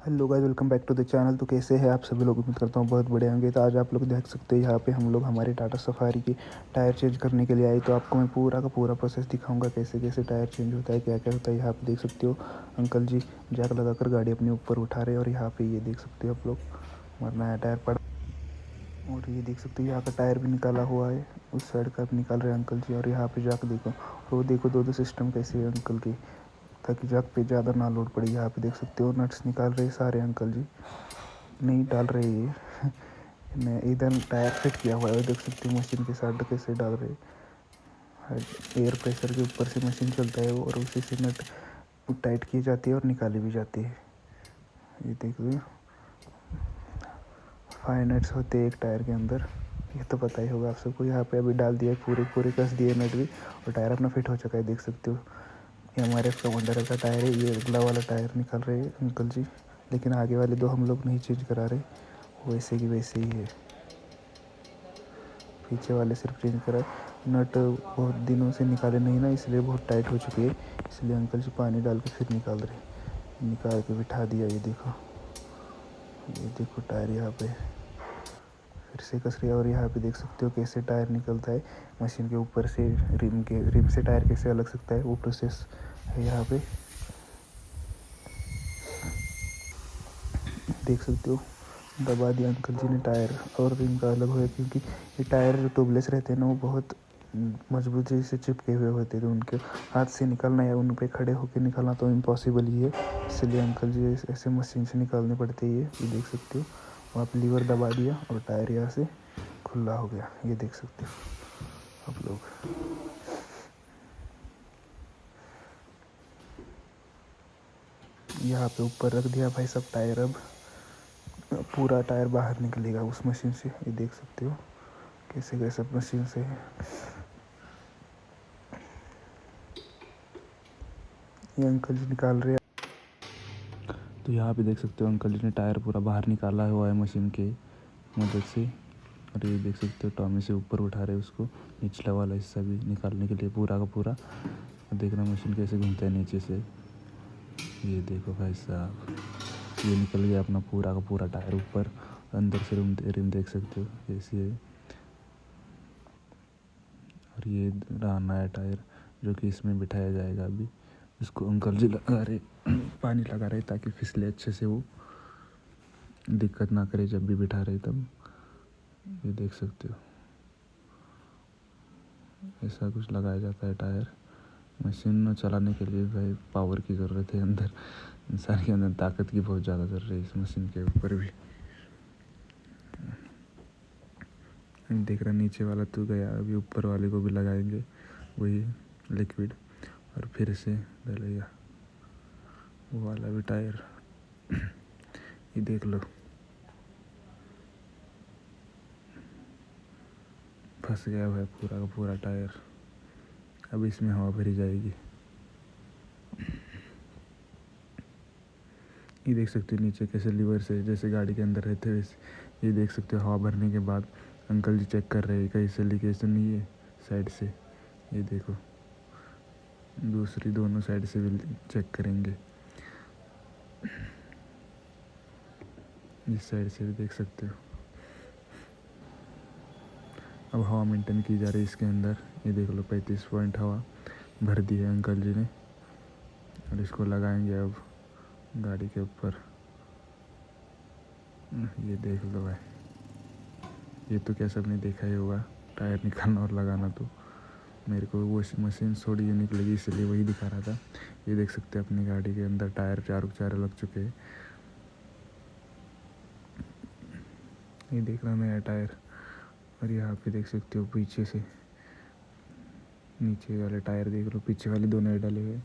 Hello guys, welcome back to the channel. तो कैसे हैं आप सभी लोग? उम्मीद करता हूँ बहुत बढ़िया होंगे। तो आज आप लोग देख सकते हैं यहाँ पे हम लोग हमारे टाटा सफारी की टायर चेंज करने के लिए आए। तो आपको मैं पूरा का पूरा प्रोसेस दिखाऊंगा, कैसे कैसे टायर चेंज होता है, क्या क्या होता है। यहाँ पे देख सकते हो अंकल जी जैक लगाकर गाड़ी अपने ऊपर उठा रहे हैं। और यहाँ पे ये देख सकते हो आप लोग हमारा नया टायर पड़ा। और ये देख सकते हो यहाँ का टायर भी निकाला हुआ है, उस साइड का भी निकाल रहे हैं अंकल जी। और यहाँ पे जाके देखो, और वो देखो दो दो सिस्टम कैसे है अंकल की, ताकि जग पे ज़्यादा ना लोड पड़े। यहाँ पे देख सकते हो नट्स निकाल रहे सारे अंकल जी, नहीं डाल रहे ये मैं इधर टायर फिट किया हुआ है, देख सकते हो मशीन के साथ कैसे डाल रहे। एयर प्रेशर के ऊपर से मशीन चलता है और उसी से नट टाइट की जाती है और निकाली भी जाती है। ये देख लो 5 नट्स होते हैं एक टायर के अंदर, ये तो पता ही होगा आप सबको। यहाँ पे अभी डाल दिया, पूरे पूरे कस दिए नट भी, और टायर अपना फिट हो चुका है। देख सकते हो ये हमारे कमांडर का टायर है। ये अगला वाला टायर निकाल रहे हैं अंकल जी, लेकिन आगे वाले दो हम लोग नहीं चेंज करा रहे, वैसे की वैसे ही है। पीछे वाले सिर्फ चेंज करा है। नट बहुत दिनों से निकाले नहीं ना, इसलिए बहुत टाइट हो चुकी है। इसलिए अंकल जी पानी डाल के फिर निकाल रहे, निकाल के बिठा दिया। ये देखो टायर यहाँ पे फिर से कस रही है। और यहाँ पे देख सकते हो कैसे टायर निकलता है मशीन के ऊपर से, रिम से टायर कैसे अलग सकता है, वो प्रोसेस है यहाँ पे। देख सकते हो दबा दिया अंकल जी ने टायर, और रिम का अलग हुआ, क्योंकि ये टायर जो ट्यूबलेस रहते हैं ना, वो बहुत मजबूती से चिपके हुए होते थे। उनके हाथ से निकालना या उन पे खड़े होकर निकालना तो इम्पॉसिबल ही है। इसलिए अंकल जी ऐसे मशीन से निकालने पड़ते ही है। ये देख सकते हो वहाँ पर लीवर दबा दिया और टायर यहाँ से खुला हो गया। ये देख सकते हो आप लोग। यहाँ पे ऊपर रख दिया भाई सब टायर। अब पूरा टायर बाहर निकलेगा उस मशीन से। ये देख सकते हो कैसे कैसे मशीन से ये अंकल जी निकाल रहे हैं। तो यहाँ पे देख सकते हो अंकल जी ने टायर पूरा बाहर निकाला हुआ है मशीन के मदद से। और ये देख सकते हो टॉमी से ऊपर उठा रहे हैं उसको, निचला वाला हिस्सा भी निकालने के लिए पूरा का पूरा। देख रहे मशीन कैसे घूमता है नीचे से। ये देखो भाई साहब, ये निकल गया अपना पूरा का पूरा टायर ऊपर। अंदर से रिम देख सकते हो कैसी है। और ये रहा नया टायर जो कि इसमें बिठाया जाएगा। अभी इसको अंकल जी लगा रहे पानी लगा रहे ताकि फिसले अच्छे से, वो दिक्कत ना करे जब भी बिठा रहे तब। ये देख सकते हो ऐसा कुछ लगाया जाता है टायर। मशीन चलाने के लिए भाई पावर की ज़रूरत है, अंदर इंसान के अंदर ताकत की बहुत ज़्यादा ज़रूरत है इस मशीन के ऊपर भी। देख रहा नीचे वाला तो गया, अभी ऊपर वाले को भी लगाएंगे वही लिक्विड, और फिर से डलेगा वो वाला भी टायर। ये देख लो फंस गया हुआ है पूरा का पूरा टायर। अब इसमें हवा भरी जाएगी। ये देख सकते हो नीचे कैसे लीवर से जैसे गाड़ी के अंदर रहते वैसे। ये देख सकते हो हवा भरने के बाद अंकल जी चेक कर रहे हैं कहीं से लीकेज तो नहीं है साइड से। ये देखो दूसरी दोनों साइड से भी चेक करेंगे, इस साइड से भी देख सकते हो। अब हवा मेंटेन की जा रही है इसके अंदर। ये देख लो 35 पॉइंट हवा भर दी है अंकल जी ने, और इसको लगाएंगे अब गाड़ी के ऊपर। ये देख लो भाई, ये तो क्या सबने देखा ही होगा टायर निकालना और लगाना। तो मेरे को वो मशीन थोड़ी यूनिक लगी इसलिए वही दिखा रहा था। ये देख सकते हैं अपनी गाड़ी के अंदर टायर चारों लग चुके हैं। ये देख रहा नया टायर। और यहाँ पे देख सकते हो पीछे से नीचे वाले टायर देख लो, पीछे वाले दो नए डाले हुए।